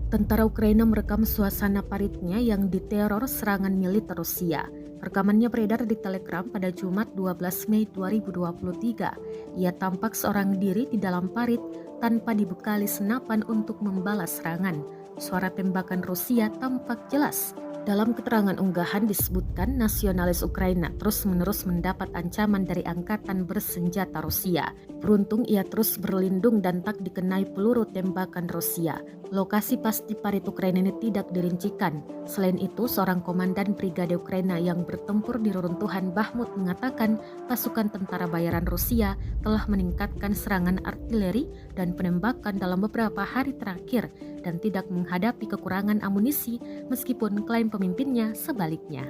Tentara Ukraina merekam suasana paritnya yang diteror serangan militer Rusia. Rekamannya beredar di Telegram pada Jumat 12 Mei 2023. Ia tampak seorang diri di dalam parit tanpa dibekali senapan untuk membalas serangan. Suara tembakan Rusia tampak jelas. Dalam keterangan unggahan disebutkan nasionalis Ukraina terus-menerus mendapat ancaman dari angkatan bersenjata Rusia. Beruntung ia terus berlindung dan tak dikenai peluru tembakan Rusia. Lokasi pasti parit Ukraina ini tidak dirincikan. Selain itu, seorang komandan brigade Ukraina yang bertempur di reruntuhan Bakhmut mengatakan pasukan tentara bayaran Rusia telah meningkatkan serangan artileri dan penembakan dalam beberapa hari terakhir dan tidak menghadapi kekurangan amunisi meskipun klaim pemimpinnya sebaliknya.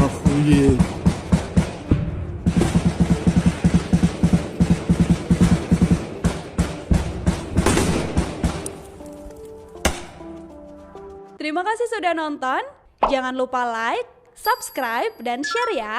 Охуеть. Terima kasih sudah nonton. Jangan lupa like, subscribe, dan share ya.